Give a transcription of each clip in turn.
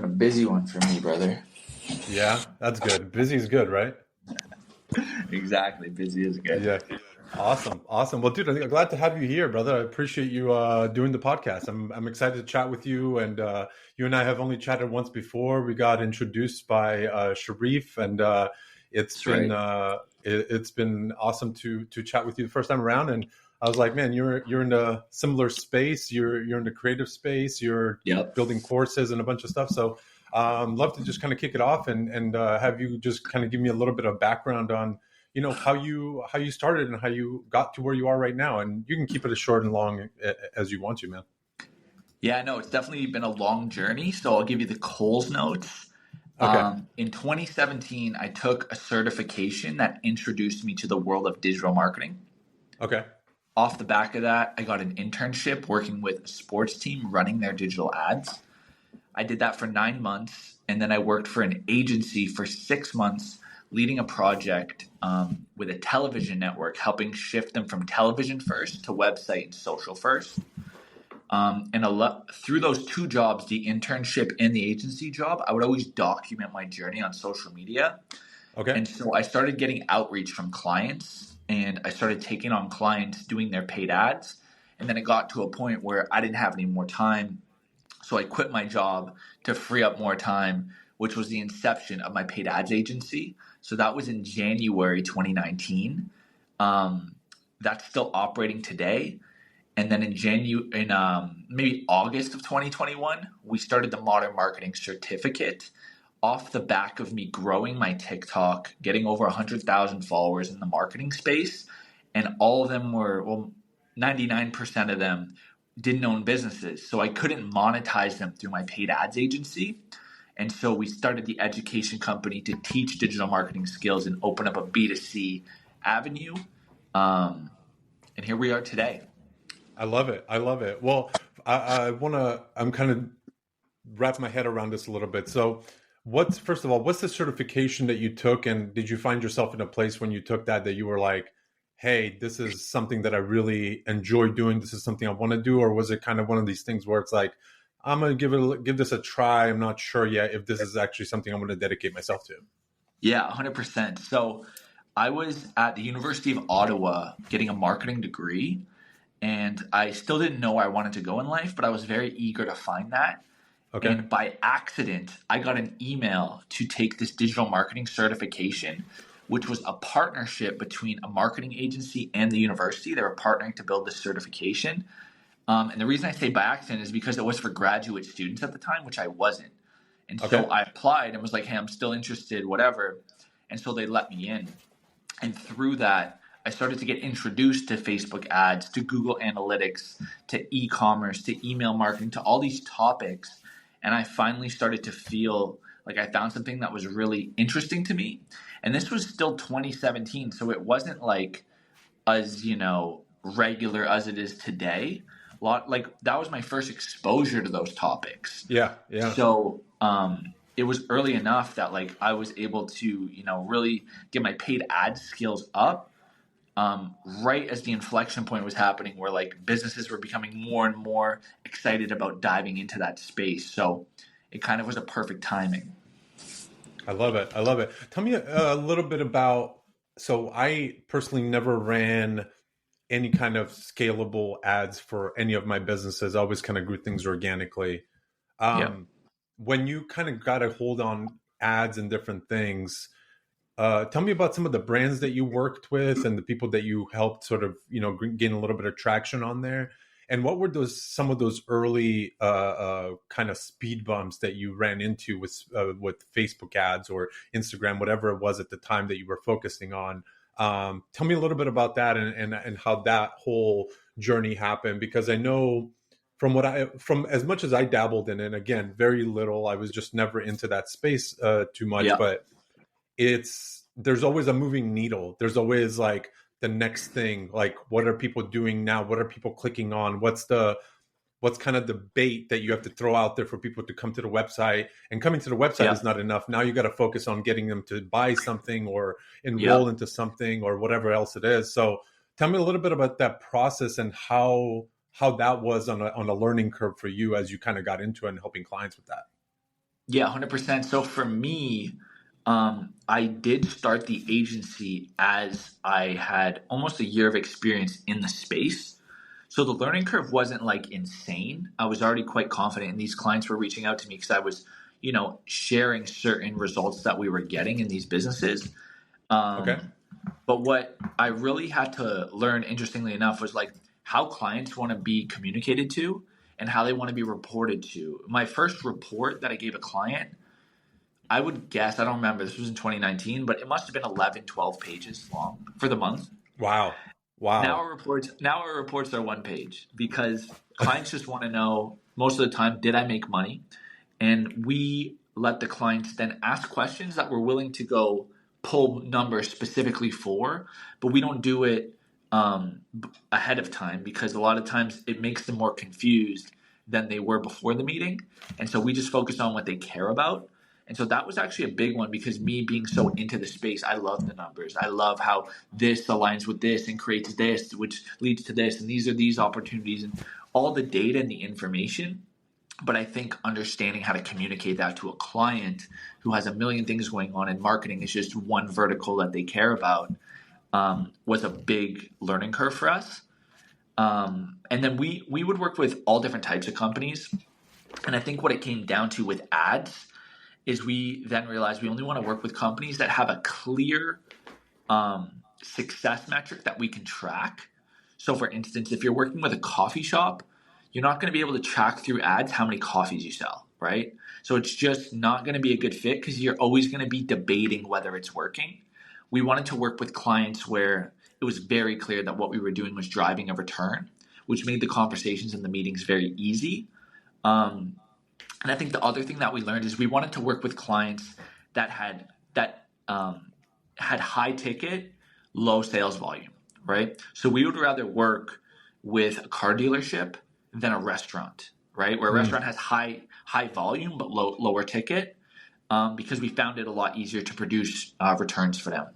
a busy one for me, brother. Yeah, that's good. Busy is good, right? Exactly. Busy is good. Yeah. Awesome. Awesome. Well, dude, I'm glad to have you here, brother. I appreciate you doing the podcast. I'm excited to chat with you. And you and I have only chatted once before. We got introduced by Sharif, and it's That's been right. it's been awesome to chat with you the first time around. And I was like, man, you're in a similar space. You're in the creative space. You're Yep. building courses and a bunch of stuff. So love to just kind of kick it off and have you just kind of give me a little bit of background on how you started and how you got to where you are right now, and you can keep it as short and long as you want to, man. Yeah, no, it's definitely been a long journey. So I'll give you the Coles notes. Okay. In 2017, I took a certification that introduced me to the world of digital marketing. Okay. Off the back of that, I got an internship working with a sports team running their digital ads. I did that for 9 months, and then I worked for an agency for 6 months, leading a project with a television network, helping shift them from television first to website and social first. Through those two jobs, the internship and the agency job, I would always document my journey on social media. Okay. And so I started getting outreach from clients, and I started taking on clients doing their paid ads. And then it got to a point where I didn't have any more time. So I quit my job to free up more time, which was the inception of my paid ads agency. So that was in January 2019. That's still operating today. And then maybe August of 2021, we started the Modern Marketing Certificate off the back of me growing my TikTok, getting over 100,000 followers in the marketing space. And all of them were, 99% of them didn't own businesses. So I couldn't monetize them through my paid ads agency. And so we started the education company to teach digital marketing skills and open up a B2C avenue. And here we are today. I love it. I love it. Well, I'm kind of wrap my head around this a little bit. So first of all, what's the certification that you took? And did you find yourself in a place when you took that you were like, hey, this is something that I really enjoy doing. This is something I want to do. Or was it kind of one of these things where it's like, I'm going to give this a try. I'm not sure yet if this is actually something I'm going to dedicate myself to. Yeah, 100%. So I was at the University of Ottawa getting a marketing degree, and I still didn't know where I wanted to go in life, but I was very eager to find that. Okay. And by accident, I got an email to take this digital marketing certification, which was a partnership between a marketing agency and the university. They were partnering to build this certification. And the reason I say by accident is because it was for graduate students at the time, which I wasn't. And Okay. so I applied and was like, hey, I'm still interested, whatever. And so they let me in. And through that, I started to get introduced to Facebook ads, to Google Analytics, to e-commerce, to email marketing, to all these topics. And I finally started to feel like I found something that was really interesting to me. And this was still 2017. So it wasn't like as, regular as it is today. That was my first exposure to those topics. Yeah. Yeah. So it was early enough that I was able to, really get my paid ad skills up. Right as the inflection point was happening where businesses were becoming more and more excited about diving into that space. So it kind of was a perfect timing. I love it. I love it. Tell me a little bit about, so I personally never ran any kind of scalable ads for any of my businesses. I always kind of grew things organically. Yep. When you kind of got a hold on ads and different things, tell me about some of the brands that you worked with and the people that you helped sort of, gain a little bit of traction on there. And what were some of those early kind of speed bumps that you ran into with Facebook ads or Instagram, whatever it was at the time that you were focusing on? Tell me a little bit about that and how that whole journey happened, because I know from as much as I dabbled in it, again, very little, I was just never into that space too much, Yep. but there's always a moving needle. There's always the next thing, what are people doing now? What are people clicking on? What's kind of the bait that you have to throw out there for people to come to the website? And coming to the website is not enough. Now you got to focus on getting them to buy something or enroll into something or whatever else it is. So tell me a little bit about that process and how that was on a learning curve for you as you kind of got into it and helping clients with that. Yeah, 100%. So for me, I did start the agency as I had almost a year of experience in the space. So the learning curve wasn't like insane. I was already quite confident, and these clients were reaching out to me because I was, sharing certain results that we were getting in these businesses. Okay. But what I really had to learn, interestingly enough, was like how clients want to be communicated to and how they want to be reported to. My first report that I gave a client, I would guess, I don't remember, this was in 2019, but it must have been 11, 12 pages long for the month. Wow. Now Wow. our reports are one page because clients just want to know most of the time, did I make money? And we let the clients then ask questions that we're willing to go pull numbers specifically for, but we don't do it ahead of time because a lot of times it makes them more confused than they were before the meeting. And so we just focus on what they care about. And so that was actually a big one because me being so into the space, I love the numbers. I love how this aligns with this and creates this, which leads to this. And these are these opportunities and all the data and the information. But I think understanding how to communicate that to a client who has a million things going on and marketing is just one vertical that they care about was a big learning curve for us. And then we would work with all different types of companies. And I think what it came down to with ads is we then realized we only want to work with companies that have a clear success metric that we can track. So, for instance, if you're working with a coffee shop, you're not going to be able to track through ads how many coffees you sell, right? So it's just not going to be a good fit because you're always going to be debating whether it's working. We wanted to work with clients where it was very clear that what we were doing was driving a return, which made the conversations and the meetings very easy. Um, and I think the other thing that we learned is we wanted to work with clients that had high ticket, low sales volume, right? So we would rather work with a car dealership than a restaurant, right? Where a Mm. restaurant has high volume but lower ticket, because we found it a lot easier to produce returns for them.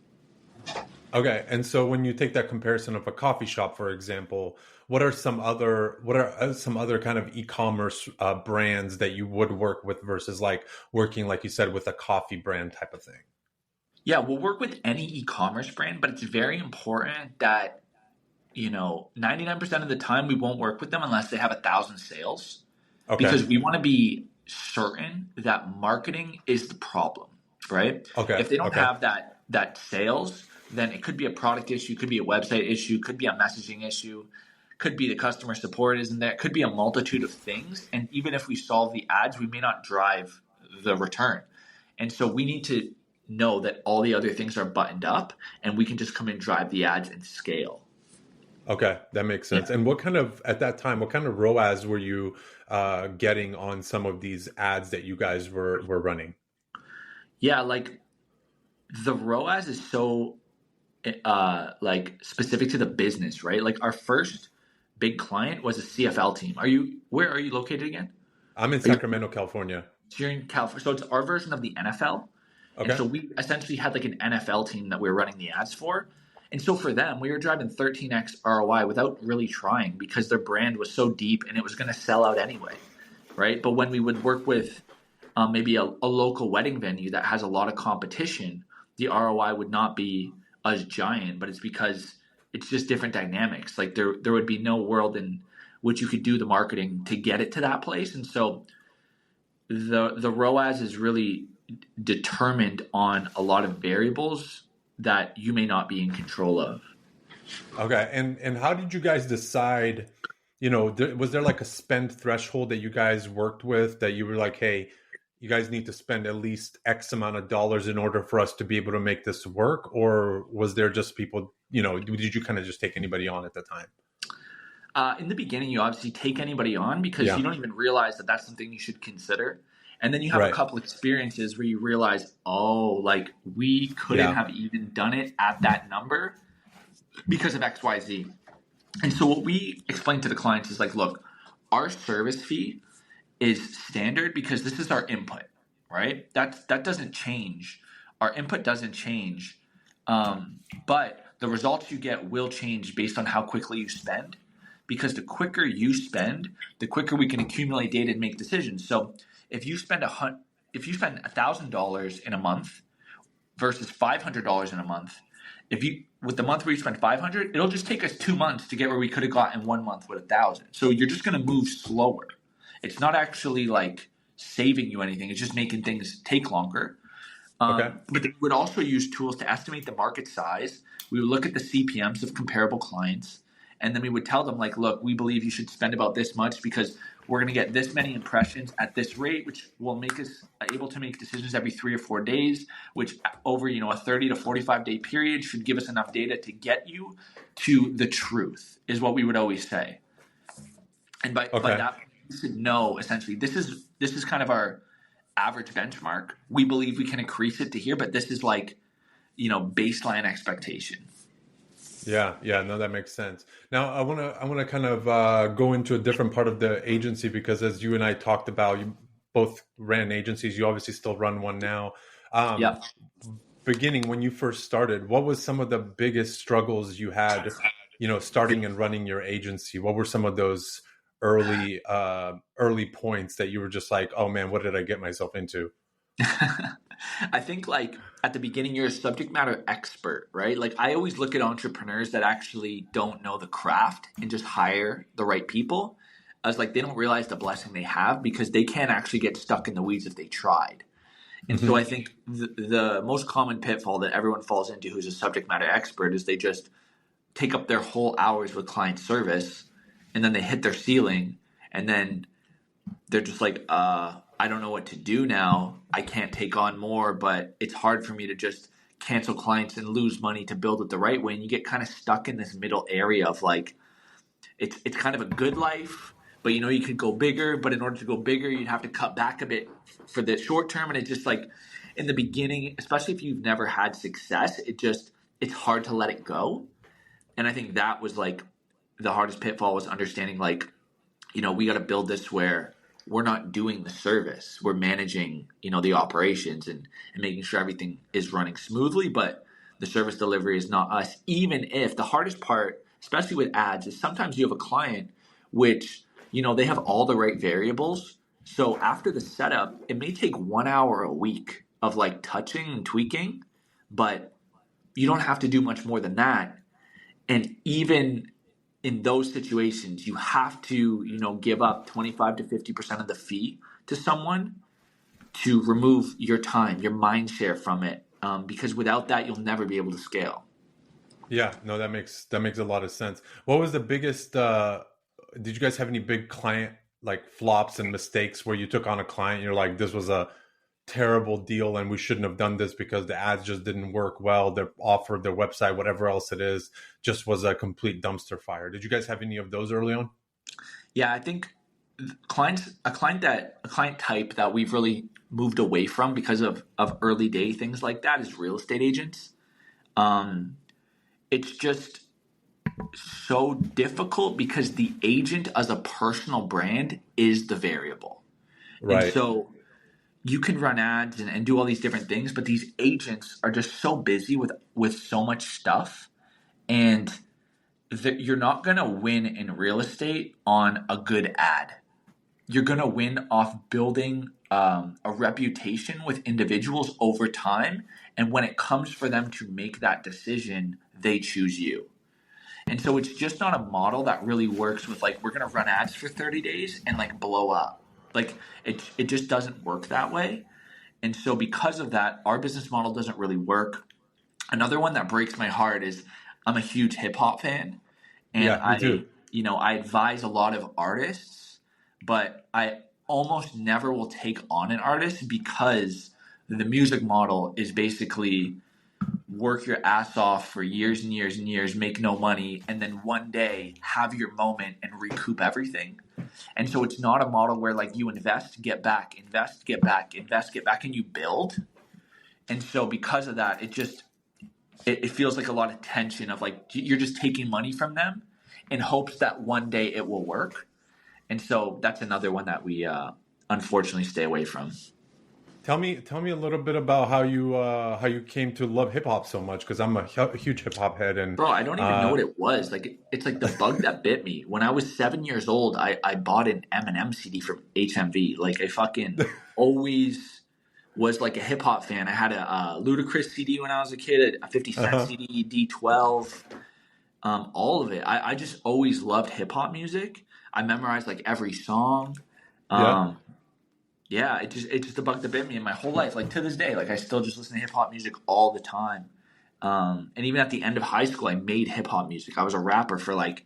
Okay. And so when you take that comparison of a coffee shop, for example, what are some other kind of e-commerce brands that you would work with versus like working, like you said, with a coffee brand type of thing? Yeah, we'll work with any e-commerce brand, but it's very important that 99% of the time we won't work with them unless they have 1,000 sales Okay. because we want to be certain that marketing is the problem, right? Okay. If they don't Okay. have that sales, then it could be a product issue, could be a website issue, could be a messaging issue, could be the customer support isn't there, could be a multitude of things. And even if we solve the ads, we may not drive the return. And so we need to know that all the other things are buttoned up and we can just come and drive the ads and scale. Okay, that makes Yeah. sense. And at that time, what kind of ROAS were you getting on some of these ads that you guys were running? Yeah, like the ROAS is so like specific to the business, right? Like our first big client was a CFL team. Where are you located again? I'm in Are you Sacramento, California. so you're in California? So it's our version of the NFL. And Okay. so we essentially had like an NFL team that we were running the ads for. And so for them, we were driving 13x ROI without really trying because their brand was so deep and it was going to sell out anyway, right? But when we would work with maybe a local wedding venue that has a lot of competition, the ROI would not be as giant, but it's because it's just different dynamics. Like there would be no world in which you could do the marketing to get it to that place. And so the ROAS is really determined on a lot of variables that you may not be in control of. Okay. And how did you guys decide, was there like a spend threshold that you guys worked with that you were like, hey, you guys need to spend at least X amount of dollars in order for us to be able to make this work? Or was there just people, did you kind of just take anybody on at the time? In the beginning, you obviously take anybody on because Yeah. you don't even realize that that's something you should consider. And then you have a Right. couple experiences where you realize, oh, like we couldn't Yeah. have even done it at that number because of XYZ. And so what we explain to the clients is like, look, our service fee is standard because this is our input, right? That doesn't change. Our input doesn't change, but the results you get will change based on how quickly you spend. Because the quicker you spend, the quicker we can accumulate data and make decisions. So if you spend if you spend $1,000 in a month versus $500 in a month, if you with the month where you spend 500, it'll just take us 2 months to get where we could have got in 1 month with 1,000. So you're just going to move slower. It's not actually like saving you anything. It's just making things take longer. Okay. But they would also use tools to estimate the market size. We would look at the CPMs of comparable clients, and then we would tell them, like, look, we believe you should spend about this much because we're going to get this many impressions at this rate, which will make us able to make decisions every 3 or 4 days, which over a 30 to 45 day period should give us enough data to get you to the truth, is what we would always say. And by that, you should know essentially this is kind of our average benchmark. We believe we can increase it to here, but this is like, baseline expectation. Yeah, no, that makes sense. Now, I want to kind of go into a different part of the agency, because as you and I talked about, you both ran agencies. You obviously still run one now. Yeah. Beginning when you first started, what was some of the biggest struggles you had, starting and running your agency? What were some of those early points that you were just like, oh man, what did I get myself into? I think like at the beginning, you're a subject matter expert, right? Like I always look at entrepreneurs that actually don't know the craft and just hire the right people as like they don't realize the blessing they have because they can't actually get stuck in the weeds if they tried. And so I think the most common pitfall that everyone falls into who's a subject matter expert is they just take up their whole hours with client service and then they hit their ceiling and then they're just like, I don't know what to do now. I can't take on more, but it's hard for me to just cancel clients and lose money to build it the right way. And you get kind of stuck in this middle area of like, it's kind of a good life, but you could go bigger, but in order to go bigger, you'd have to cut back a bit for the short term. And it's just like in the beginning, especially if you've never had success, it's hard to let it go. And I think that was like the hardest pitfall was understanding like, we got to build this where we're not doing the service. We're managing, the operations and making sure everything is running smoothly, but the service delivery is not us. Even if the hardest part, especially with ads, is sometimes you have a client which, they have all the right variables. So after the setup, it may take 1 hour a week of like touching and tweaking, but you don't have to do much more than that. And even in those situations, you have to, give up 25 to 50% of the fee to someone to remove your time, your mind share from it. Because without that, you'll never be able to scale. Yeah, no, that makes a lot of sense. What was the biggest, did you guys have any big client like flops and mistakes where you took on a client, you're like, this was a terrible deal and we shouldn't have done this because the ads just didn't work well, their offer, their website, whatever else it is, just was a complete dumpster fire? Did you guys have any of those early on? Yeah, I think a client type that we've really moved away from because of early day things like that is real estate agents. It's just so difficult because the agent as a personal brand is the variable. Right. And so you can run ads and do all these different things, but these agents are just so busy with so much stuff, and you're not going to win in real estate on a good ad. You're going to win off building a reputation with individuals over time, and when it comes for them to make that decision, they choose you. And so it's just not a model that really works with like, we're going to run ads for 30 days and like blow up. Like it just doesn't work that way. And so because of that, our business model doesn't really work. Another one that breaks my heart is I'm a huge hip hop fan. And yeah, me too. I advise a lot of artists, but I almost never will take on an artist because the music model is basically work your ass off for years and years and years, make no money, and then one day have your moment and recoup everything. And so it's not a model where like you invest, get back, invest, get back, invest, get back, and you build. And so because of that, it feels like a lot of tension of like you're just taking money from them in hopes that one day it will work. And so that's another one that we unfortunately stay away from. Tell me a little bit about how you came to love hip hop so much, because I'm a huge hip hop head. And bro, I don't even know what it was. Like it's like the bug that bit me. When I was 7 years old, I bought an Eminem CD from HMV. Like I fucking always was like a hip hop fan. I had a Ludacris CD when I was a kid, a 50 Cent Uh-huh. CD, D12, all of it. I just always loved hip hop music. I memorized like every song. Yeah. Um, yeah, it just a bug that bit me in my whole life. Like to this day, like I still just listen to hip hop music all the time. And even at the end of high school, I made hip hop music. I was a rapper for like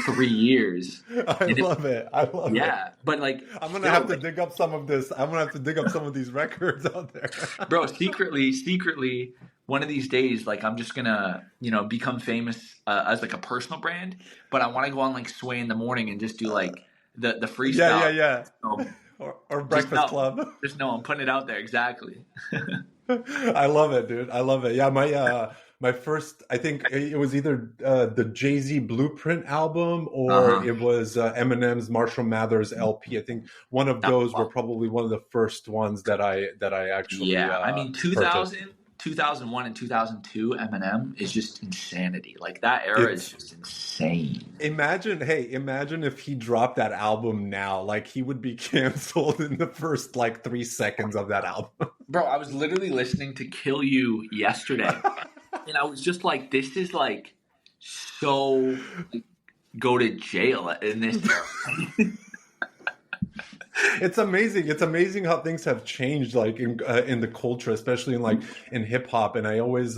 3 years, I and love it. I love it. yeah, but like I'm gonna still, have to like, dig up some of this. I'm gonna have to dig up some of these records out there. bro, secretly, one of these days, like I'm just gonna, become famous as like a personal brand. But I want to go on like Sway in the morning and just do like the Yeah, yeah, freestyle. yeah. Um, Or just Breakfast know, Club. just know, I'm putting it out there exactly. I love it, dude. I love it. Yeah, my first, I think it was either the Jay-Z Blueprint album or Uh huh. it was Eminem's Marshall Mathers LP. I think one of those were probably one of the first ones that I actually Yeah, I mean purchased. 2001 and 2002 Eminem is just insanity. Like that era is It's just insane. imagine if he dropped that album now, like he would be canceled in the first like 3 seconds of that album. Bro, I was literally listening to Kill You yesterday, and I was just like, this is like so like, go to jail in this era. It's amazing. It's amazing how things have changed, like in the culture, especially in like in hip hop. And I always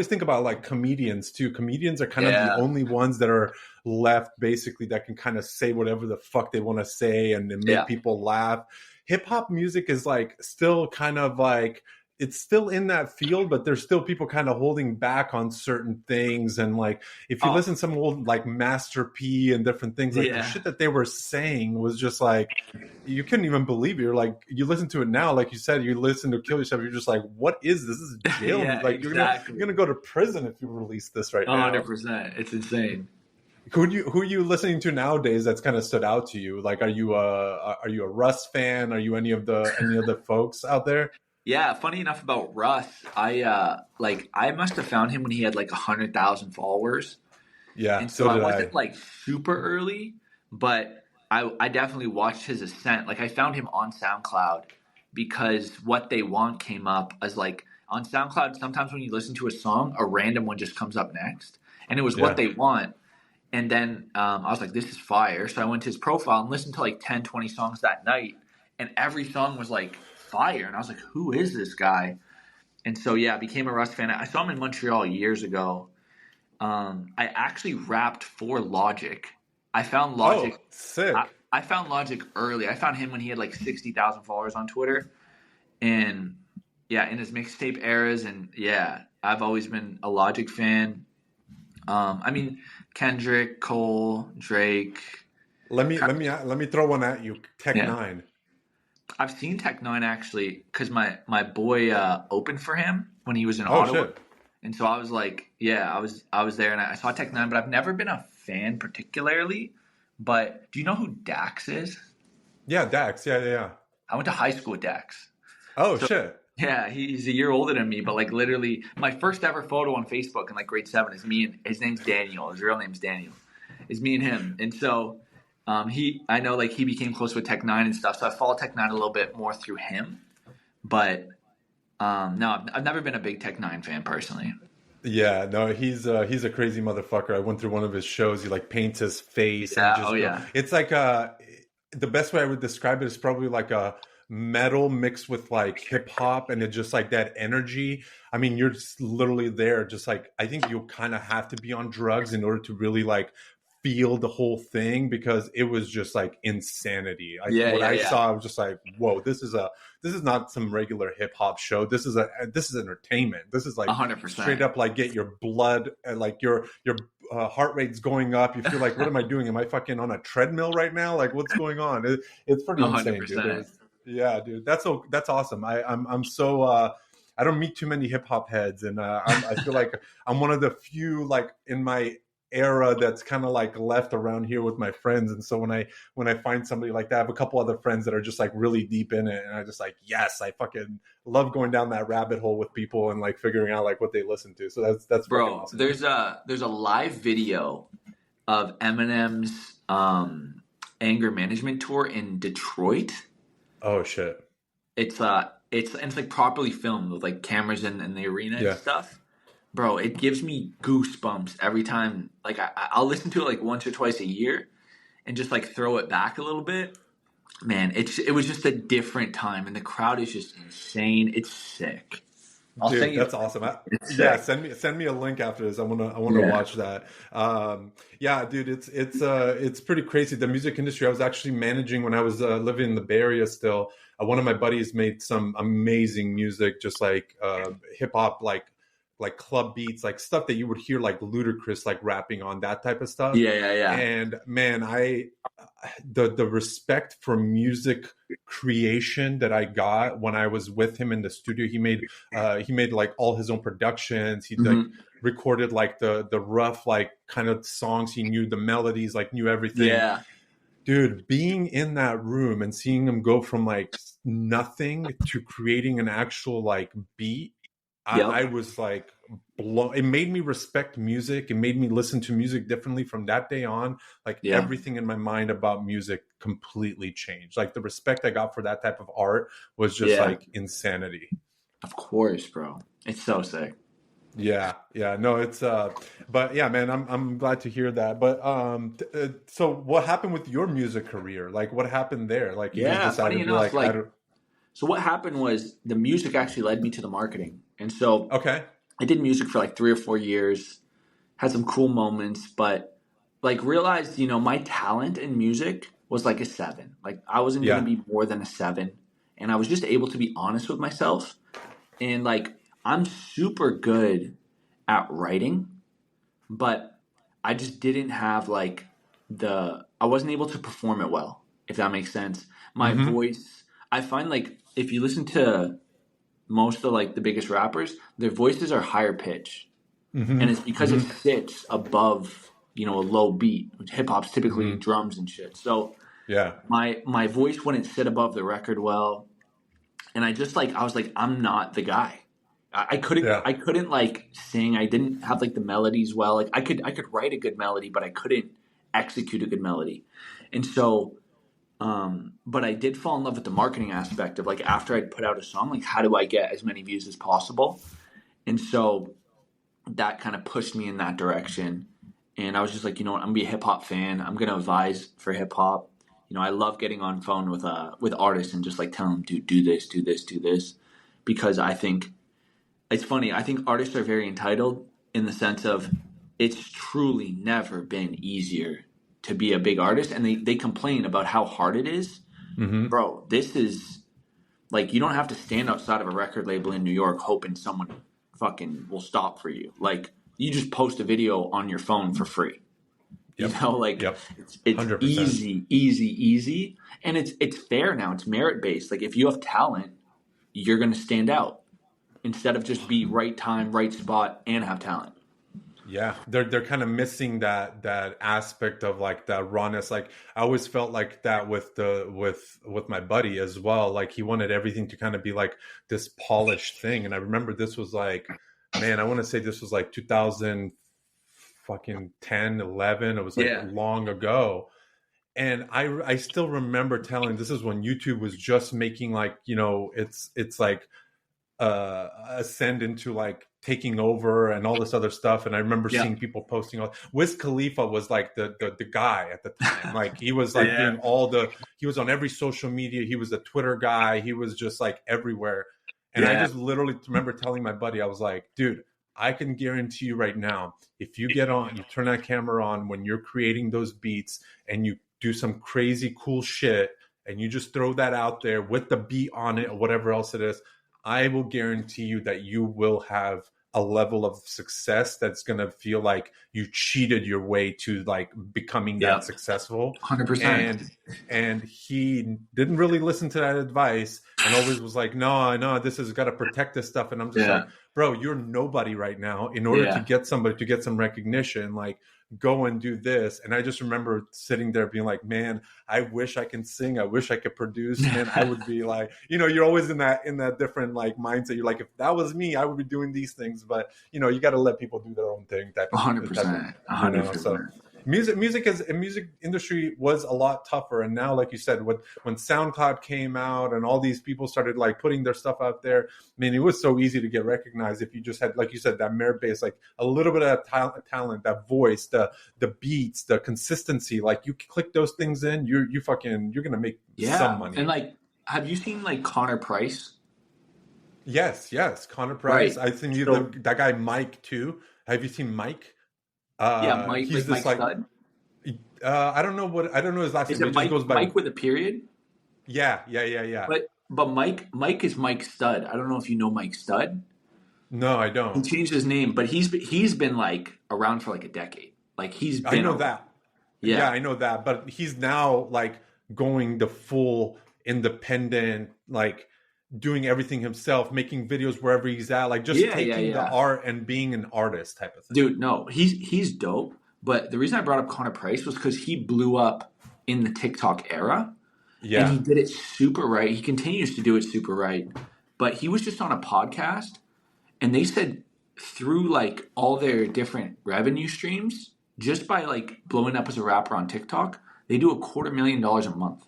think about like comedians too. Comedians are kind of the Yeah. only ones that are left, basically, that can kind of say whatever the fuck they want to say and make Yeah. people laugh. Hip hop music is like still kind of like it's still in that field, but there's still people kind of holding back on certain things. And like if you Oh, listen to some old like Master P and different things, like the yeah. shit that they were saying was just like you couldn't even believe it. You're like, you listen to it now, like you said, you listen to Kill Yourself. You're just like, what is this? This is jail. Yeah, Like exactly. you're gonna go to prison if you release this right now. 100%. It's insane. Who are you listening to nowadays? That's kind of stood out to you. Like, are you a Russ fan? Are you any of the folks out there? Yeah, funny enough about Russ, I must have found him when he had like 100,000 followers. Yeah, And so so I did wasn't I. like super early, but I definitely watched his ascent. Like I found him on SoundCloud because What They Want came up as like on SoundCloud. Sometimes when you listen to a song, a random one just comes up next, and it was What Yeah. They Want. And then I was like, this is fire. So I went to his profile and listened to like 10, 20 songs that night, and every song was like fire. And I was like, who is this guy? And so yeah, I became a Russ fan. I saw him in Montreal years ago. I actually rapped for Logic. I found Logic. Oh, sick. I found Logic early. I found him when he had like 60,000 followers on Twitter, and yeah, in his mixtape eras, and yeah, I've always been a Logic fan. I mean, Kendrick, Cole, Drake. Let me throw one at you. Tech Yeah, Nine. I've seen Tech Nine actually because my boy opened for him when he was in Oh Ottawa. shit. And so I was like, yeah, I was there and I saw Tech Nine, but I've never been a fan particularly. But do you know who Dax is? Yeah, Dax. Yeah, yeah, yeah. I went to high school with Dax. Oh So shit. yeah, he's a year older than me, but like literally my first ever photo on Facebook in like grade 7 is me and his name's Daniel. His real name's Daniel. Is me and him. And so I know like he became close with Tech Nine and stuff. So I followed Tech Nine a little bit more through him. But no, I've never been a big Tech Nine fan personally. Yeah, no, he's a crazy motherfucker. I went through one of his shows. He like paints his face and Yeah, oh just go. yeah. It's like the best way I would describe it is probably like a metal mixed with like hip hop, and it's just like that energy. I mean, you're just literally there. Just like I think you kind of have to be on drugs in order to really like feel the whole thing because it was just like insanity. Yeah, What yeah, I yeah. saw, I was just like, whoa, this is not some regular hip hop show. This is entertainment. This is like straight 100%. up like get your blood like your heart rate's going up. You feel like, what am I doing? Am I fucking on a treadmill right now? Like, what's going on? It's pretty insane, dude. 100%. Yeah, dude. That's awesome. I'm so I don't meet too many hip hop heads, and I feel like I'm one of the few like in my era that's kind of like left around here with my friends. And so when I find somebody like that, I have a couple other friends that are just like really deep in it, and I just like, yes, I fucking love going down that rabbit hole with people and like figuring out like what they listen to. So that's fucking Bro, awesome. there's a live video of Eminem's anger management tour in Detroit. Oh shit. It's it's like properly filmed with like cameras in the arena and Yeah. stuff. Bro, it gives me goosebumps every time. Like I'll listen to it like once or twice a year and just like throw it back a little bit. Man, it was just a different time, and the crowd is just insane. It's sick. I'll send Dude, you. that's awesome. It's Yeah, sick. send me a link after this. I want to Yeah. watch that. Yeah, dude, it's pretty crazy. The music industry. I was actually managing when I was living in the Bay Area still. One of my buddies made some amazing music, just like hip hop, like club beats, like stuff that you would hear like Ludacris like rapping on, that type of stuff. Yeah. And man, the respect for music creation that I got when I was with him in the studio. He made like all his own productions. He like Mm-hmm. recorded like the rough like kind of songs. He knew the melodies, like knew everything. Yeah. Dude, being in that room and seeing him go from like nothing to creating an actual like beat, I Yep. was like blown. It made me respect music. It made me listen to music differently from that day on. Like Yeah. everything in my mind about music completely changed. Like the respect I got for that type of art was just Yeah. like insanity. Of course, bro. It's so sick. Yeah, no, it's but yeah, man, I'm glad to hear that. But so what happened with your music career? Like what happened there? Like you just Yeah. decided Funny to be enough, like, I like, don't. so what happened was the music actually led me to the marketing, and so Okay. I did music for like 3 or 4 years, had some cool moments, but like realized, my talent in music was like a 7. Like I wasn't going to Yeah. be more than a 7. And I was just able to be honest with myself. And like, I'm super good at writing, but I just didn't have like I wasn't able to perform it well, if that makes sense. My Mm-hmm. voice, I find like if you listen to most of like the biggest rappers, their voices are higher pitch, and Mm-hmm. it's because it Mm-hmm. sits above a low beat. Hip hop's typically Mm-hmm. drums and shit. So Yeah. my voice wouldn't sit above the record well, and I was like, I'm not the guy. Yeah. I couldn't like sing. I didn't have like the melodies well. Like I could write a good melody, but I couldn't execute a good melody. And so but I did fall in love with the marketing aspect of like after I'd put out a song, like how do I get as many views as possible? And so that kind of pushed me in that direction. And I was just like, you know what, I'm gonna be a hip hop fan. I'm gonna advise for hip hop. I love getting on phone with artists and just like telling them, dude, do this, do this, do this, because I think it's funny. I think artists are very entitled in the sense of it's truly never been easier to be a big artist, and they complain about how hard it is. Mm-hmm. Bro, this is like you don't have to stand outside of a record label in New York hoping someone fucking will stop for you. Like you just post a video on your phone for free. Yep. Like Yep. it's 100%. easy, and it's fair now. It's merit based. Like if you have talent, you're gonna stand out instead of just be right time, right spot, and have talent. Yeah, they're kind of missing that aspect of like that rawness. Like I always felt like that with with my buddy as well. Like he wanted everything to kind of be like this polished thing. And I remember this was like, man, I want to say this was like 2000 fucking 10, 11. It was like Yeah. long ago. And I still remember telling, this is when YouTube was just making like, it's like ascend into like taking over and all this other stuff. And I remember Yeah. seeing people posting all. Wiz Khalifa was like the guy at the time. Like he was like Yeah. doing he was on every social media. He was a Twitter guy. He was just like everywhere. And I Yeah. just literally remember telling my buddy, I was like, dude, I can guarantee you right now, if you get on, you turn that camera on when you're creating those beats and you do some crazy cool shit and you just throw that out there with the beat on it or whatever else it is, I will guarantee you that you will have a level of success that's going to feel like you cheated your way to like becoming Yeah. that successful. 100%. And he didn't really listen to that advice and always was like, no, this has got to protect this stuff. And I'm just like, bro, you're nobody right now. In order to get somebody to get some recognition, like go and do this. And I just remember sitting there being like, man, I wish I can sing. I wish I could produce. Man, I would be like, you're always in that different like mindset. You're like, if that was me, I would be doing these things. But you got to let people do their own thing. 100%. 100%. So music industry was a lot tougher, and now, like you said, when SoundCloud came out and all these people started like putting their stuff out there, I mean, it was so easy to get recognized if you just had, like you said, that merit base, like a little bit of talent, that voice, the beats, the consistency. Like you click those things in, you're gonna make some money. And like, have you seen like Connor Price? Yes, Connor Price. Right. I think So that guy Mike too. Have you seen Mike? yeah, Mike, He's like this Mike like Stud. I don't know his last Is name. it It just Mike? goes by Mike with a period? yeah. But Mike is Mike Stud. I don't know if you know Mike Stud. No, I He don't. changed his name, but he's been like around for like a decade. Like he's I been know around. that. Yeah, Yeah. I know that. But he's now like going the full independent, like doing everything himself, making videos wherever he's at, like just taking the Yeah. art and being an artist type of thing. Dude, no, he's dope. But the reason I brought up Connor Price was because he blew up in the TikTok era, and he Yeah. did it super right. He continues to do it super right. But he was just on a podcast, and they said through like all their different revenue streams, just by like blowing up as a rapper on TikTok, they do $250,000 a month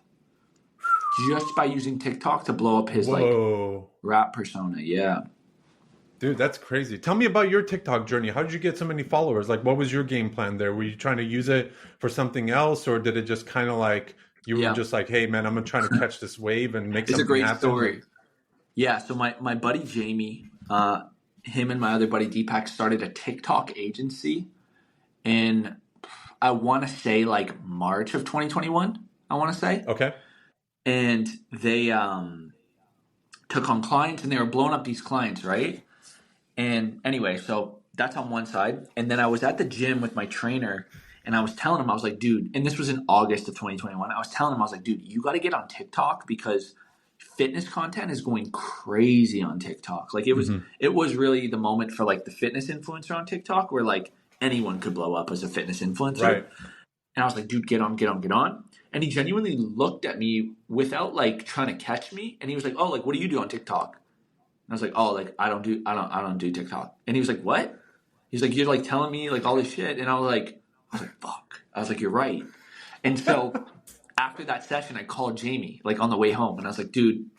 just by using TikTok to blow up his like Whoa. rap persona. Yeah. Dude, that's crazy. Tell me about your TikTok journey. How did you get so many followers? Like, what was your game plan there? Were you trying to use it for something else, or did it just kind of like you were Yeah. just like, "Hey, man, I'm gonna try to catch this wave and make It's a something great happen"? story. Yeah. So my buddy Jamie, him and my other buddy Deepak started a TikTok agency in, I want to say like March of 2021. I want to say. Okay. And they took on clients, and they were blowing up these clients, right? And anyway, so that's on one side. And then I was at the gym with my trainer, and I was telling him, I was like, dude, and this was in August of 2021. I was telling him, I was like, dude, you got to get on TikTok because fitness content is going crazy on TikTok. Like Mm-hmm. it was really the moment for like the fitness influencer on TikTok where like anyone could blow up as a fitness influencer. Right. And I was like, dude, get on. And he genuinely looked at me without like trying to catch me. And he was like, oh, like, what do you do on TikTok? And I was like, oh, like, I don't do TikTok. And he was like, what? He's like, you're like telling me like all this shit. And I was like, fuck. I was like, you're right. And so after that session, I called Jamie like on the way home, and I was like, dude,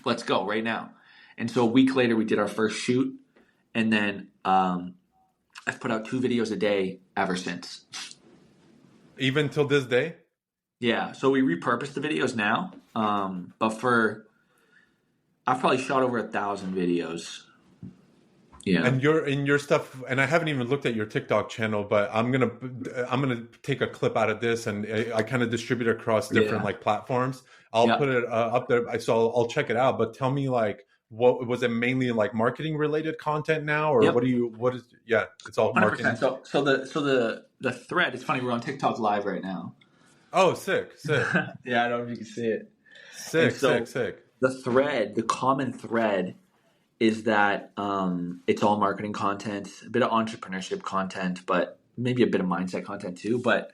let's go right now. And so a week later, we did our first shoot. And then I've put out 2 videos a day ever since. Even till this day? Yeah. So we repurposed the videos now. But I've probably shot over 1,000 videos. Yeah. And your stuff, and I haven't even looked at your TikTok channel, but I'm gonna take a clip out of this, and I kind of distribute it across different like platforms. I'll put it up there, so I'll check it out. But tell me, like, what was it mainly like marketing related content now, or what is? Yeah, it's all 100%. marketing. So the thread. It's funny. We're on TikTok live right now. Oh, sick. Yeah, I don't know if you can see it. Sick. The thread, the common thread, is that it's all marketing content, a bit of entrepreneurship content, but maybe a bit of mindset content too, but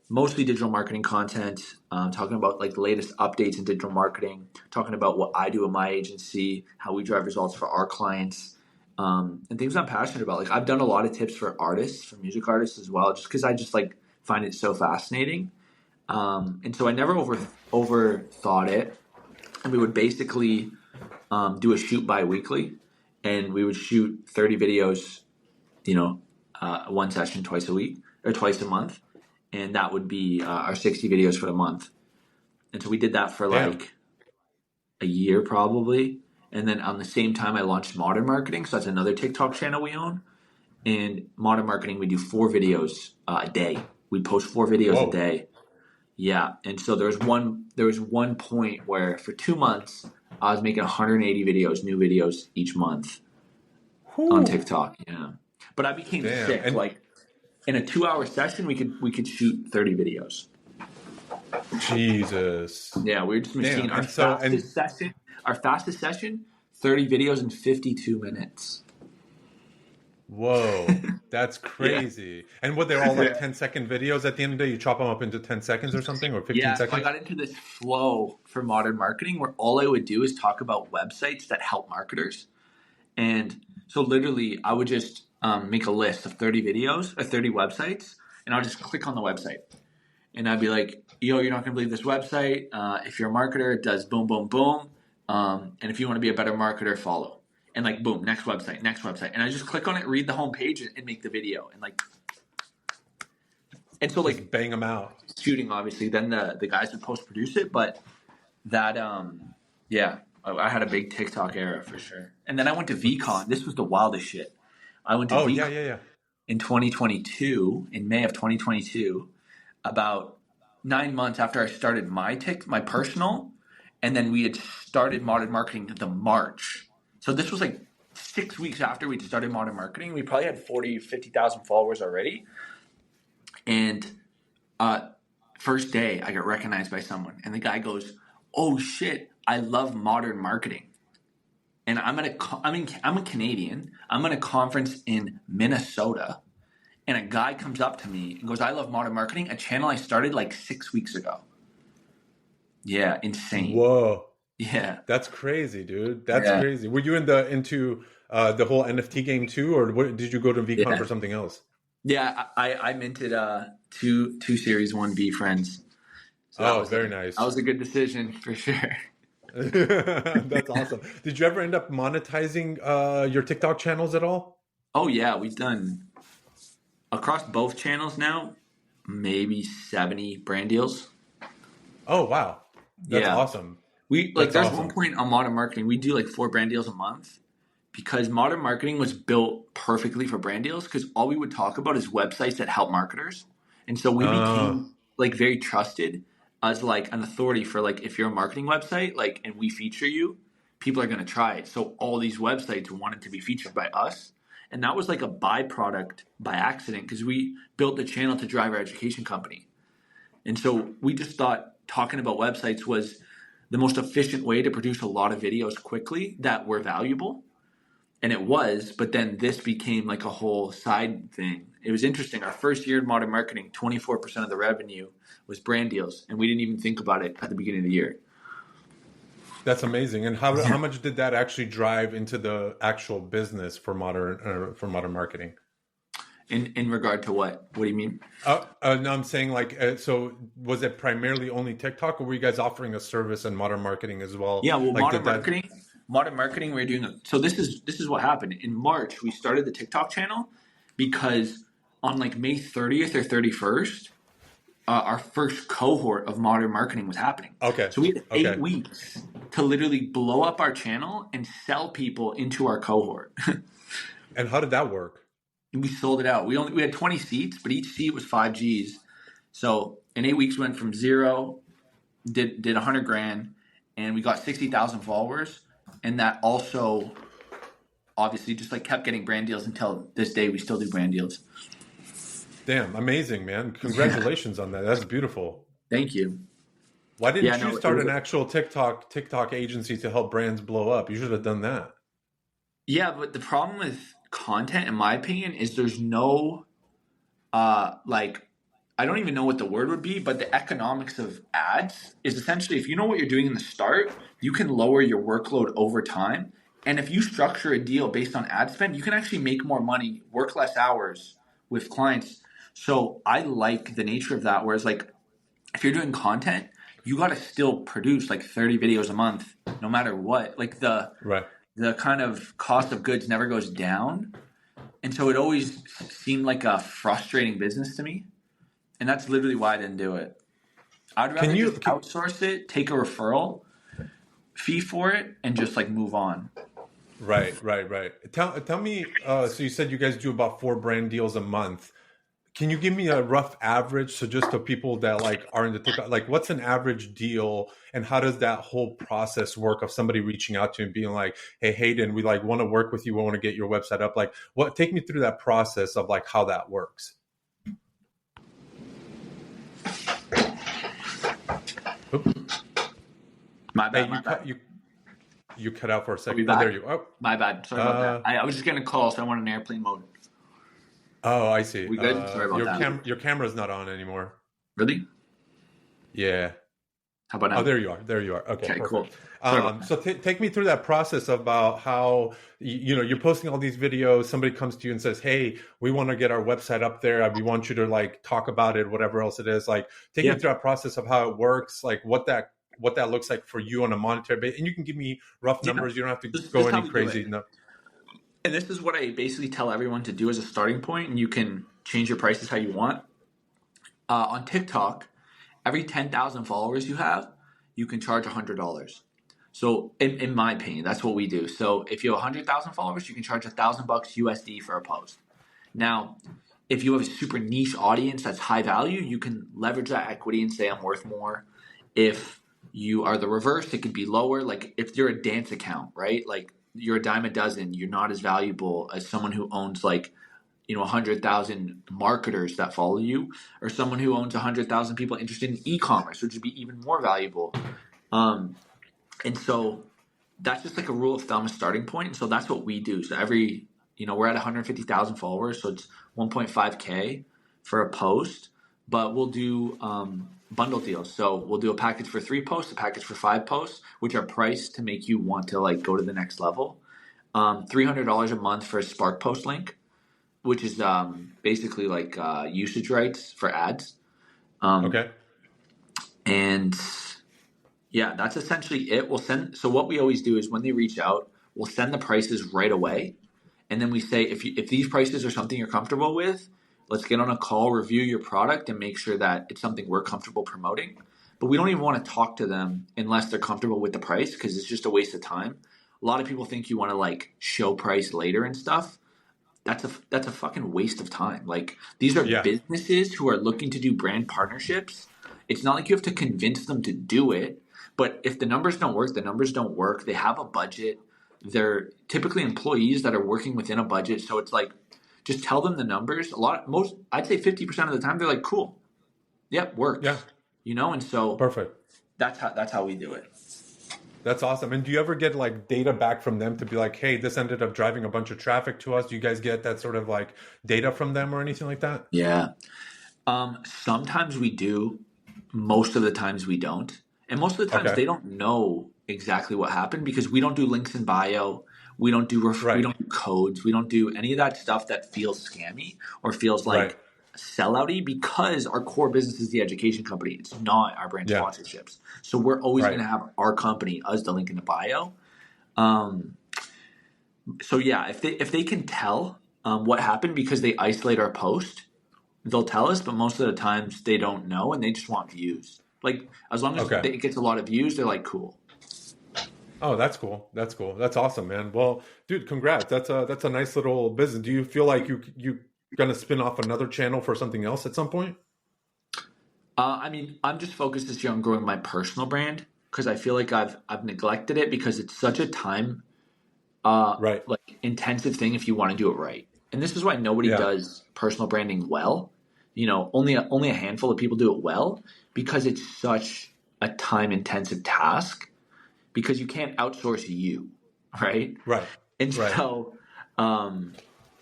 mostly digital marketing content, talking about like the latest updates in digital marketing, talking about what I do in my agency, how we drive results for our clients, and things I'm passionate about. Like I've done a lot of tips for artists, for music artists as well, just because I just like find it so fascinating. And so I never overthought it. And we would basically do a shoot bi-weekly, and we would shoot 30 videos, one session twice a week or twice a month. And that would be our 60 videos for the month. And so we did that for like a year probably. And then on the same time, I launched Modern Marketing. So that's another TikTok channel we own. And Modern Marketing, we do 4 videos a day. We post 4 videos a day. Yeah. And so there was one point where for 2 months, I was making 180 videos, new videos each month on TikTok. Yeah. But I became sick. And like in a 2-hour session, we could shoot 30 videos. Jesus. Yeah. We were just machine. Our fastest session, 30 videos in 52 minutes. Whoa, that's crazy. And what, they're all like 10-second videos at the end of the day? You chop them up into 10 seconds or something, or 15 seconds? So I got into this flow for Modern Marketing where all I would do is talk about websites that help marketers. And so literally I would just make a list of 30 videos or 30 websites, and I'll just click on the website. And I'd be like, yo, you're not going to believe this website. If you're a marketer, it does boom, boom, boom. And if you want to be a better marketer, follow. And like, boom, next website, next website. And I just click on it, read the homepage, and make the video. And so like, just bang them out. Shooting, obviously, then the guys would post-produce it. But that, yeah, I had a big TikTok era for sure. And then I went to VCon. This was the wildest shit. I went to VCon in 2022, in May of 2022. About 9 months after I started my personal, and then we had started Modern Marketing the March. So this was like 6 weeks after we'd started Modern Marketing. We probably had 50,000 followers already. And first day, I got recognized by someone, and the guy goes, "Oh shit, I love Modern Marketing." And I'm a Canadian. I'm at a conference in Minnesota. And a guy comes up to me and goes, "I love Modern Marketing, a channel I started like 6 weeks ago." Yeah, insane. Whoa. Yeah. That's crazy, dude. That's crazy. Were you into the whole NFT game too, or did you go to VCon for something else? Yeah, I minted two Series 1B friends. So very nice. That was a good decision for sure. That's awesome. Did you ever end up monetizing your TikTok channels at all? Oh yeah, we've done across both channels now, maybe 70 brand deals. Oh wow, that's awesome. There's one point on Modern Marketing, we do like 4 brand deals a month because Modern Marketing was built perfectly for brand deals because all we would talk about is websites that help marketers, and so we became like very trusted as like an authority for like if you're a marketing website like and we feature you, people are going to try it. So all these websites wanted to be featured by us. And that was like a byproduct by accident because we built the channel to drive our education company. And so we just thought talking about websites was the most efficient way to produce a lot of videos quickly that were valuable. And it was, but then this became like a whole side thing. It was interesting. Our first year in Modern Marketing, 24% of the revenue was brand deals. And we didn't even think about it at the beginning of the year. That's amazing. And how much did that actually drive into the actual business for modern marketing? In regard to what? What do you mean? No, I'm saying like, so was it primarily only TikTok, or were you guys offering a service in modern marketing as well? Yeah, well, like modern marketing, we're doing. So this is what happened in March. We started the TikTok channel because on like May 30th or 31st, our first cohort of modern marketing was happening. Okay. So we had 8 weeks to literally blow up our channel and sell people into our cohort. And how did that work? We sold it out. We had 20 seats, but each seat was 5 Gs. So in 8 weeks, we went from zero, did $100,000, and we got 60,000 followers. And that also obviously just like kept getting brand deals until this day. We still do brand deals. Damn, amazing, man. Congratulations on that. That's beautiful. Thank you. Why didn't you start an actual TikTok agency to help brands blow up? You should have done that. Yeah, but the problem with content, in my opinion, is there's no I don't even know what the word would be, but the economics of ads is essentially if you know what you're doing in the start, you can lower your workload over time. And if you structure a deal based on ad spend, you can actually make more money, work less hours with clients. So I like the nature of that. Whereas like if you're doing content, you got to still produce like 30 videos a month, no matter what. Like the kind of cost of goods never goes down. And so it always seemed like a frustrating business to me. And that's literally why I didn't do it. I'd rather just outsource it, take a referral fee for it, and just like move on. Right. Tell me, so you said you guys do about 4 brand deals a month. Can you give me a rough average? So just the people that like are in the TikTok, like what's an average deal and how does that whole process work of somebody reaching out to you and being like, "Hey, Hayden, we like want to work with you. We want to get your website up." Like take me through that process of like how that works. My bad. You cut out for a second. Oh, there you go. Oh. My bad. Sorry about that. I was just getting a call, so I went in airplane mode. Oh, I see. We good? Sorry about that. Your camera's not on anymore. Really? Yeah. How about Oh, now? there you are. There you are. Okay, Okay, cool. perfect. Sorry about So take me through that process about how you're posting all these videos. Somebody comes to you and says, "Hey, we want to get our website up there. We want you to like talk about it, whatever else it is." Like, take me that. through that process of how it works, like what that looks like for you on a monetary basis. And you can give me rough Yeah. numbers. You don't have to This go is how any we do it. crazy. No. And this is what I basically tell everyone to do as a starting point, and you can change your prices how you want. On TikTok, every 10,000 followers you have, you can charge $100. So, in my opinion, that's what we do. So, if you have 100,000 followers, you can charge $1,000 USD for a post. Now, if you have a super niche audience that's high value, you can leverage that equity and say, I'm worth more. If you are the reverse, it could be lower. Like if you're a dance account, right? Like you're a dime a dozen, you're not as valuable as someone who owns like, 100,000 marketers that follow you, or someone who owns 100,000 people interested in e-commerce, which would be even more valuable. Um, and so that's just like a rule of thumb, a starting point. And so that's what we do. So we're at 150,000 followers, so it's 1.5K for a post, but we'll do bundle deals. So we'll do a package for 3 posts, a package for 5 posts, which are priced to make you want to like go to the next level. $300 a month for a Spark post link, which is basically like usage rights for ads. Okay. And yeah, that's essentially it. So what we always do is when they reach out, we'll send the prices right away. And then we say, if these prices are something you're comfortable with, let's get on a call, review your product, and make sure that it's something we're comfortable promoting. But we don't even want to talk to them unless they're comfortable with the price, because it's just a waste of time. A lot of people think you want to like show price later and stuff. That's a fucking waste of time. Like these are Yeah. businesses who are looking to do brand partnerships. It's not like you have to convince them to do it, but if the numbers don't work, the numbers don't work. They have a budget. They're typically employees that are working within a budget, so it's like just tell them the numbers. I'd say 50% of the time they're like, "Cool. Yep, Yeah. works." And so Perfect. that's how we do it. That's awesome. And do you ever get like data back from them to be like, hey, this ended up driving a bunch of traffic to us? Do you guys get that sort of like data from them or anything like that? Yeah. Sometimes we do. Most of the times we don't. And most of the times Okay. they don't know exactly what happened because we don't do links in bio. We don't do we Right. don't do codes. We don't do any of that stuff that feels scammy or feels Right. like sellouty, because our core business is the education company. It's not our brand Yeah. sponsorships. So we're always going Right. to have our company as the link in the bio. Um, so yeah, if they can tell what happened because they isolate our post, they'll tell us, but most of the times they don't know and they just want views. Like as long as Okay. it gets a lot of views, they're like, cool. Oh, that's cool. That's cool. That's awesome, man. Well, dude, congrats. That's a nice little business. Do you feel like you gonna spin off another channel for something else at some point? I mean, I'm just focused this year on growing my personal brand because I feel like I've neglected it because it's such a time Right. like intensive thing if you want to do it right. And this is why nobody Yeah. does personal branding well. Only a handful of people do it well because it's such a time intensive task because you can't outsource you, right? Right. And Right. so,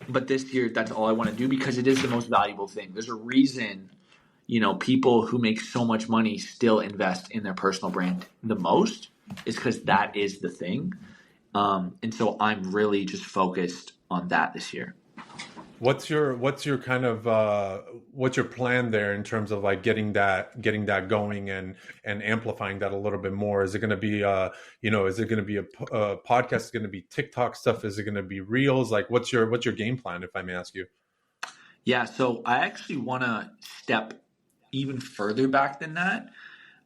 but this year, that's all I want to do because it is the most valuable thing. There's a reason, people who make so much money still invest in their personal brand the most, is because that is the thing. And so I'm really just focused on that this year. What's your kind of what's your plan there in terms of like getting that going and amplifying that a little bit more? Is it going to be is it going to be a podcast? Is it going to be TikTok stuff? Is it going to be reels? Like what's your game plan, if I may ask you? Yeah, so I actually want to step even further back than that.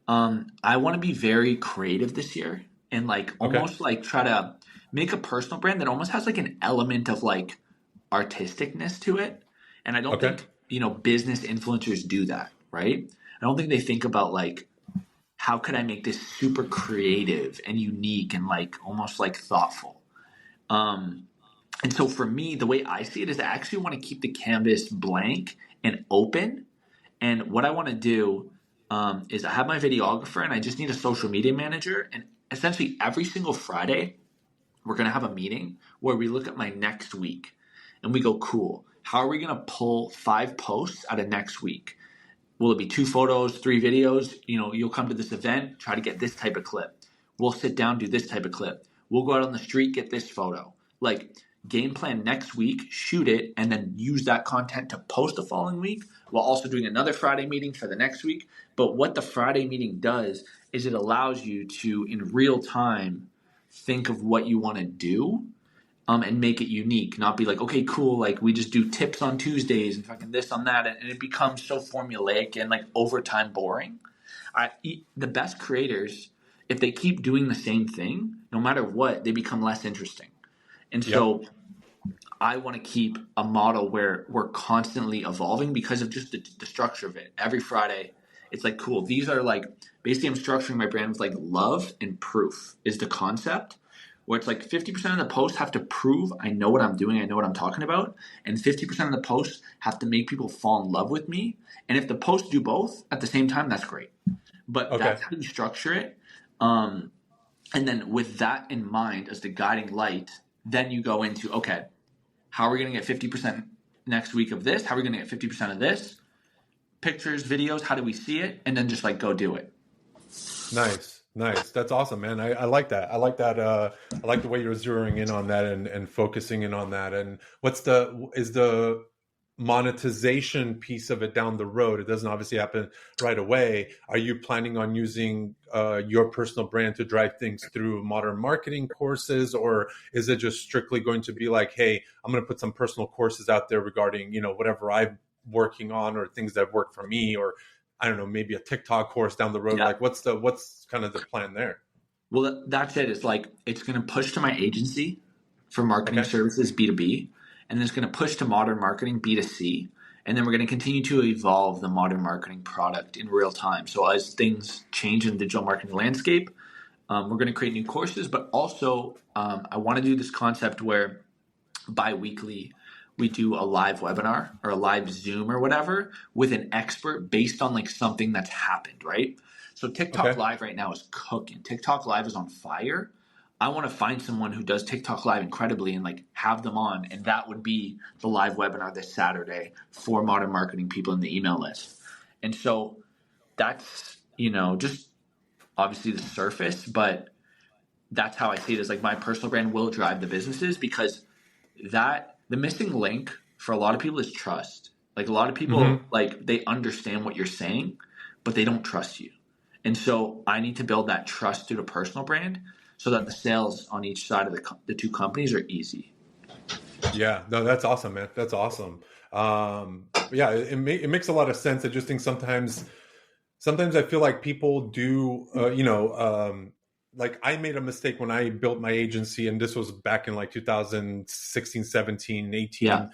I want to be very creative this year and like Okay. almost like try to make a personal brand that almost has like an element of like artisticness to it. And I don't Okay. think, business influencers do that, right? I don't think they think about like, how could I make this super creative and unique and like almost like thoughtful? Um, and so for me, the way I see it is I actually want to keep the canvas blank and open. And what I want to do is I have my videographer and I just need a social media manager. And essentially every single Friday, we're going to have a meeting where we look at my next week and we go, cool, how are we going to pull 5 posts out of next week? Will it be 2 photos, 3 videos? You'll come to this event, try to get this type of clip. We'll sit down, do this type of clip. We'll go out on the street, get this photo. Like, game plan next week, shoot it, and then use that content to post the following week while also doing another Friday meeting for the next week. But what the Friday meeting does is it allows you to, in real time, think of what you want to do, and make it unique. Not be like, okay, cool, like we just do tips on Tuesdays and fucking this on that. And it becomes so formulaic and like over time boring. The best creators, if they keep doing the same thing, no matter what, they become less interesting. And so I want to keep a model where we're constantly evolving because of just the structure of it. Every Friday, it's like, cool. These are like, basically I'm structuring my brand with like love and proof is the concept, where it's like 50% of the posts have to prove I know what I'm doing, I know what I'm talking about. And 50% of the posts have to make people fall in love with me. And if the posts do both at the same time, that's great. But that's how you structure it. And then with that in mind as the guiding light, then you go into, okay, how are we going to get 50% next week of this? How are we going to get 50% of this? Pictures, videos, how do we see it? And then just like go do it. Nice. That's awesome, man. I like that. I like that. I like the way you're zeroing in on that and focusing in on that. And is the monetization piece of it down the road? It doesn't obviously happen right away. Are you planning on using your personal brand to drive things through modern marketing courses, or is it just strictly going to be like, hey, I'm going to put some personal courses out there regarding, whatever I'm working on or things that work for me, or I don't know, maybe a TikTok course down the road? Like what's kind of the plan there? Well, that's it. It's like, it's going to push to my agency for marketing services, B2B. And then it's going to push to modern marketing, B2C. And then we're going to continue to evolve the modern marketing product in real time. So as things change in the digital marketing landscape, we're going to create new courses. But also, I want to do this concept where bi-weekly we do a live webinar or a live Zoom or whatever with an expert based on like something that's happened, right? So TikTok Live right now is cooking. TikTok Live is on fire. I want to find someone who does TikTok Live incredibly and like have them on. And that would be the live webinar this Saturday for modern marketing people in the email list. And so that's, just obviously the surface, but that's how I see it, is like my personal brand will drive the businesses, because the missing link for a lot of people is trust. Like a lot of people, like they understand what you're saying, but they don't trust you. And so I need to build that trust through the personal brand so that the sales on each side of the two companies are easy. Yeah, no, that's awesome, man. That's awesome. Yeah, it makes a lot of sense. I just think sometimes I feel like people do, like I made a mistake when I built my agency, and this was back in like 2016, 17, 18,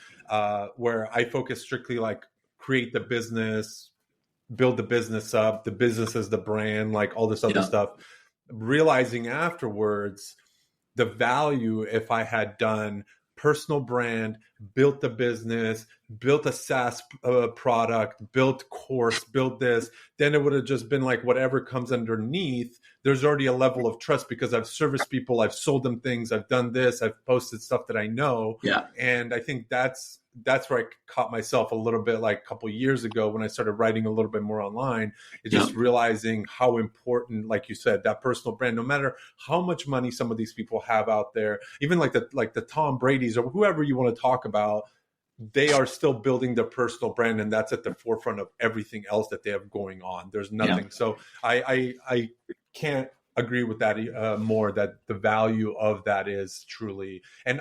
where I focused strictly like create the business, build the business up, the business as the brand, like all this other stuff. Realizing afterwards the value if I had done personal brand, built the business, built a SaaS product, built course, built this, then it would have just been like whatever comes underneath. There's already a level of trust because I've serviced people, I've sold them things, I've done this, I've posted stuff that I know. Yeah. And I think that's where I caught myself a little bit like a couple of years ago when I started writing a little bit more online. It's just realizing how important, like you said, that personal brand, no matter how much money some of these people have out there, even like the Tom Brady's or whoever you want to talk about, they are still building their personal brand, and that's at the forefront of everything else that they have going on. There's nothing. So I can't agree with that more, that the value of that is truly. And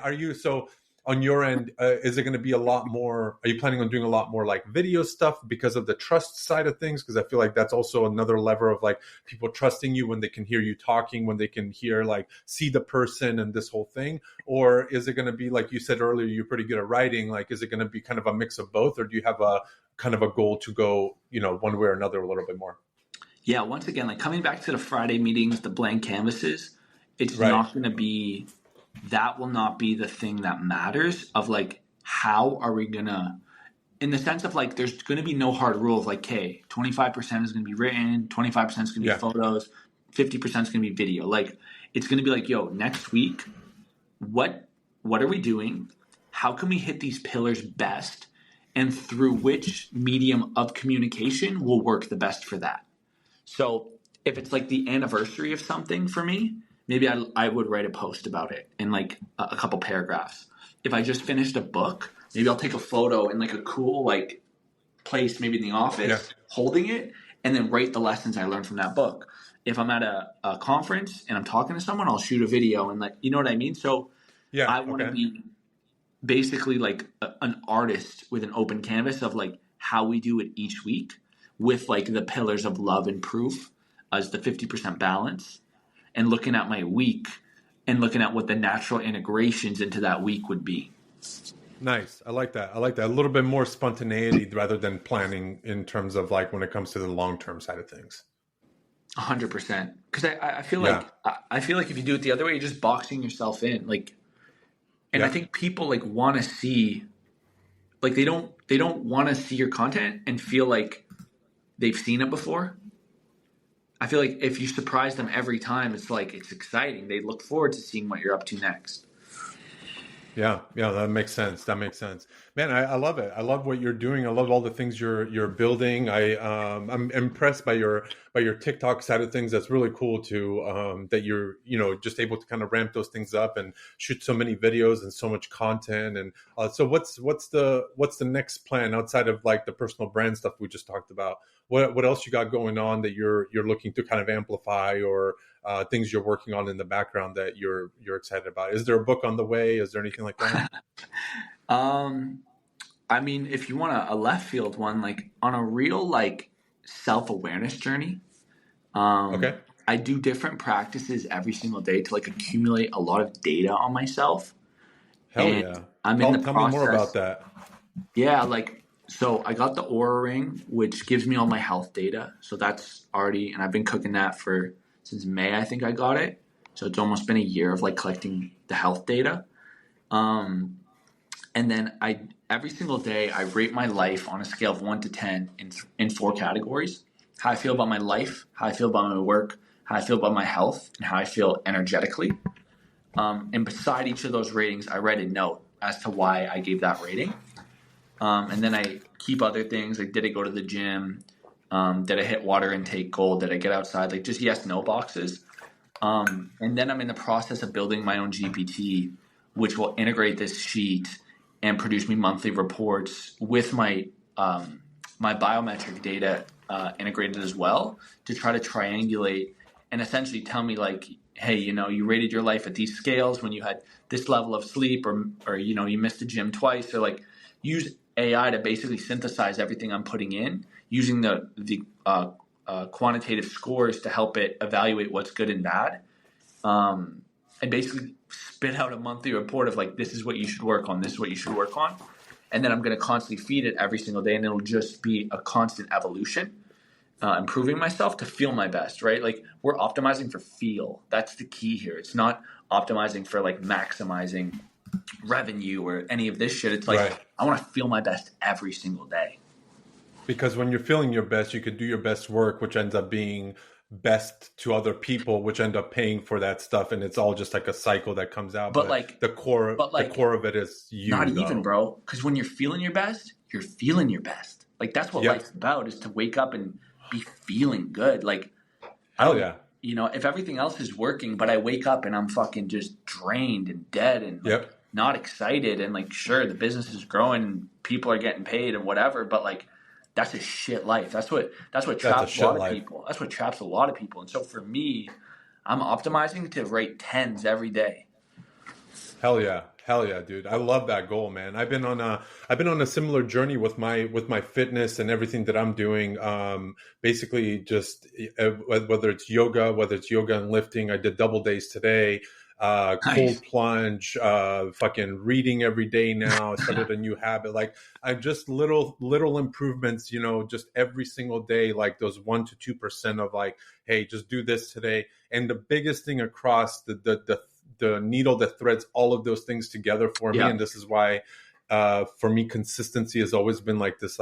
on your end, is it going to be a lot more? Are you planning on doing a lot more like video stuff because of the trust side of things? Because I feel like that's also another lever of like people trusting you when they can hear you talking, when they can hear see the person and this whole thing. Or is it going to be like you said earlier, you're pretty good at writing? Like, is it going to be kind of a mix of both, or do you have a kind of a goal to go, one way or another a little bit more? Yeah. Once again, like coming back to the Friday meetings, the blank canvases, it's not going to be. That will not be the thing that matters of like, how are we going to, in the sense of like, there's going to be no hard rule of like, okay, 25% is going to be written, 25% is going to be photos, 50% is going to be video. Like, it's going to be like, yo, next week, what are we doing? How can we hit these pillars best? and through which medium of communication will work the best for that. So if it's like the anniversary of something for me, maybe I would write a post about it in like a couple paragraphs. If I just finished a book, maybe I'll take a photo in like a cool like place, maybe in the office, holding it, and then write the lessons I learned from that book. If I'm at a conference and I'm talking to someone, I'll shoot a video and like, you know what I mean? So I want to be basically like an artist with an open canvas of like how we do it each week, with like the pillars of love and proof as the 50% balance, and looking at my week and looking at what the natural integrations into that week would be. Nice. I like that. A little bit more spontaneity rather than planning in terms of like when it comes to the long-term side of things. 100%. Because I feel like if you do it the other way, you're just boxing yourself in. Like, and I think people like want to see, like they don't want to see your content and feel like they've seen it before. I feel like if you surprise them every time, it's like, it's exciting. They look forward to seeing what you're up to next. Yeah, that makes sense. Man, I love it. I love what you're doing. I love all the things you're building. I'm impressed by your TikTok side of things. That's really cool too. That you're just able to kind of ramp those things up and shoot so many videos and so much content. And so what's the next plan outside of like the personal brand stuff we just talked about? What else you got going on that you're looking to kind of amplify, or things you're working on in the background that you're excited about? Is there a book on the way? Is there anything like that? I mean, if you want a left field one, like on a real like self-awareness journey, I do different practices every single day to like accumulate a lot of data on myself. Hell yeah. Tell me more about that. Yeah, like, so I got the Aura Ring, which gives me all my health data. So that's already, and I've been cooking that since May, I think I got it. So it's almost been a year of like collecting the health data. And then every single day I rate my life on a scale of 1 to 10 in 4 categories: how I feel about my life, how I feel about my work, how I feel about my health, and how I feel energetically. And beside each of those ratings, I write a note as to why I gave that rating. And then I keep other things like, did I go to the gym? Did I hit water intake goal? Did I get outside? Like just yes, no boxes. And then I'm in the process of building my own GPT, which will integrate this sheet and produce me monthly reports with my my biometric data integrated as well, to try to triangulate and essentially tell me like, hey, you rated your life at these scales when you had this level of sleep, or you missed the gym twice, or like use AI to basically synthesize everything I'm putting in, using the quantitative scores to help it evaluate what's good and bad, and basically spit out a monthly report of like, this is what you should work on, this is what you should work on. And then I'm going to constantly feed it every single day, and it'll just be a constant evolution, improving myself to feel my best, right? Like, we're optimizing for feel. That's the key here. It's not optimizing for like maximizing revenue or any of this shit. It's like, I want to feel my best every single day. Because when you're feeling your best, you could do your best work, which ends up being best to other people, which end up paying for that stuff, and it's all just like a cycle that comes out. But like the core of it is you. Not even, bro. Because when you're feeling your best, you're feeling your best. Like, that's what life's about, is to wake up and be feeling good. Like, hell yeah. If everything else is working, but I wake up and I'm fucking just drained and dead and like, not excited, and like, sure, the business is growing and people are getting paid and whatever, but like, that's a shit life. That's what traps a lot of people. That's what traps a lot of people. And so for me, I'm optimizing to rate 10s every day. Hell yeah, dude. I love that goal, man. I've been on a similar journey with my fitness and everything that I'm doing. Basically just whether it's yoga and lifting. I did double days today. Cold plunge, fucking reading every day now. I started a new habit. Like, I just little improvements, just every single day, like those 1 to 2% of like, hey, just do this today. And the biggest thing across the needle that threads all of those things together for me, and this is why for me consistency has always been like this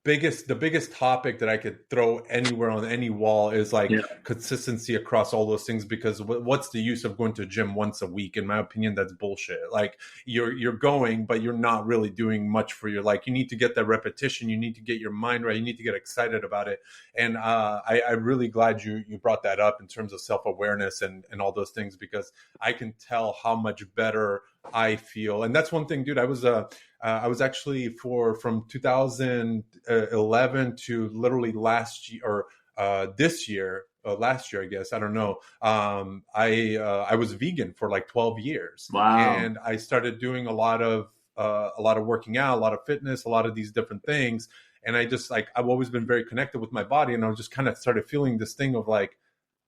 the biggest topic that I could throw anywhere on any wall is like Yeah. consistency across all those things, because what's the use of going to a gym once a week? In my opinion, that's bullshit. Like you're going, but you're not really doing much for your, like, you need to get that repetition. You need to get your mind right. You need to get excited about it. And I'm really glad you brought that up in terms of self-awareness and all those things, because I can tell how much better I feel. And that's one thing, dude. I was actually from 2011 to literally last year, or this year, last year, I guess. I don't know. I was vegan for like 12 years. Wow. And I started doing a lot of working out, a lot of fitness, a lot of these different things. And I just, like, I've always been very connected with my body. And I was just kind of started feeling this thing of like,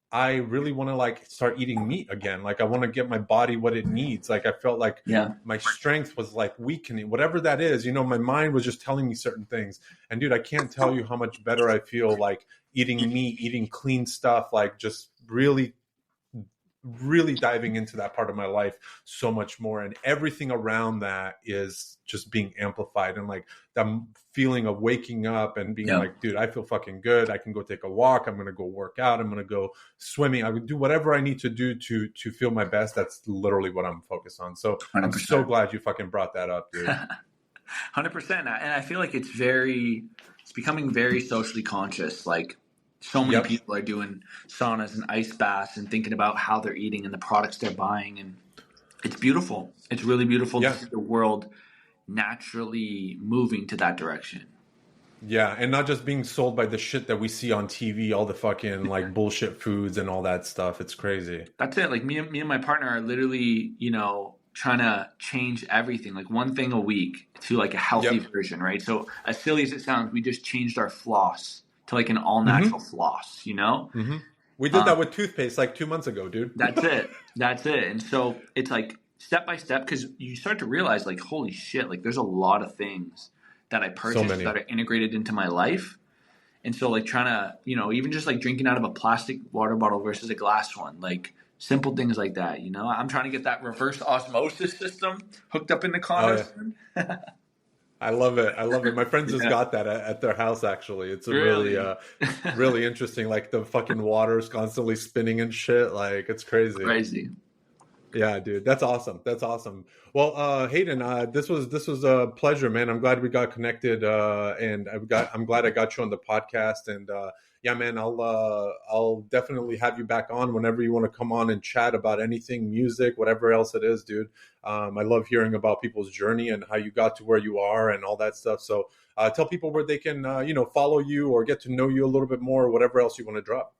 I really want to like start eating meat again. Like I want to get my body what it needs. Like I felt like my strength was like weakening, whatever that is. You know, my mind was just telling me certain things. And dude, I can't tell you how much better I feel like eating meat, eating clean stuff, like just really diving into that part of my life so much more. And everything around that is just being amplified. And like that feeling of waking up and being like, dude, I feel fucking good. I can go take a walk. I'm going to go work out. I'm going to go swimming. I would do whatever I need to do to feel my best. That's literally what I'm focused on. So 100%. I'm so glad you fucking brought that up, dude. 100%. And I feel like it's becoming very socially conscious. Like, so many people are doing saunas and ice baths and thinking about how they're eating and the products they're buying. And it's beautiful. It's really beautiful to see the world naturally moving to that direction. Yeah, and not just being sold by the shit that we see on TV, all the fucking like bullshit foods and all that stuff. It's crazy. That's it. Like me and my partner are literally, trying to change everything, like one thing a week to like a healthy version, right? So as silly as it sounds, we just changed our floss to like an all natural floss, We did that with toothpaste like 2 months ago, dude. That's it. And so it's like step by step, because you start to realize like, holy shit, like there's a lot of things that I purchased that are integrated into my life. And so like trying to, even just like drinking out of a plastic water bottle versus a glass one, like simple things like that, I'm trying to get that reverse osmosis system hooked up in the condos. I love it. My friends just got that at their house, actually. It's a really really interesting. Like the fucking water's constantly spinning and shit. Like it's crazy. Yeah, dude. That's awesome. Well, Hayden, this was a pleasure, man. I'm glad we got connected. And I'm glad I got you on the podcast. And yeah, man, I'll definitely have you back on whenever you want to come on and chat about anything, music, whatever else it is, dude. I love hearing about people's journey and how you got to where you are and all that stuff. So tell people where they can, follow you or get to know you a little bit more, or whatever else you want to drop.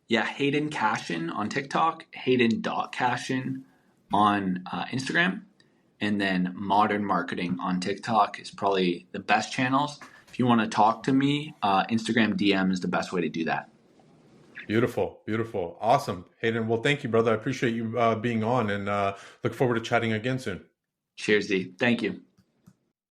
Yeah, Hayden Cashion on TikTok, Hayden.Cashion on Instagram, and then Modern Marketing on TikTok is probably the best channels. If you want to talk to me, Instagram DM is the best way to do that. Beautiful. Awesome. Hayden, well, thank you, brother. I appreciate you being on, and look forward to chatting again soon. Cheers, D. Thank you.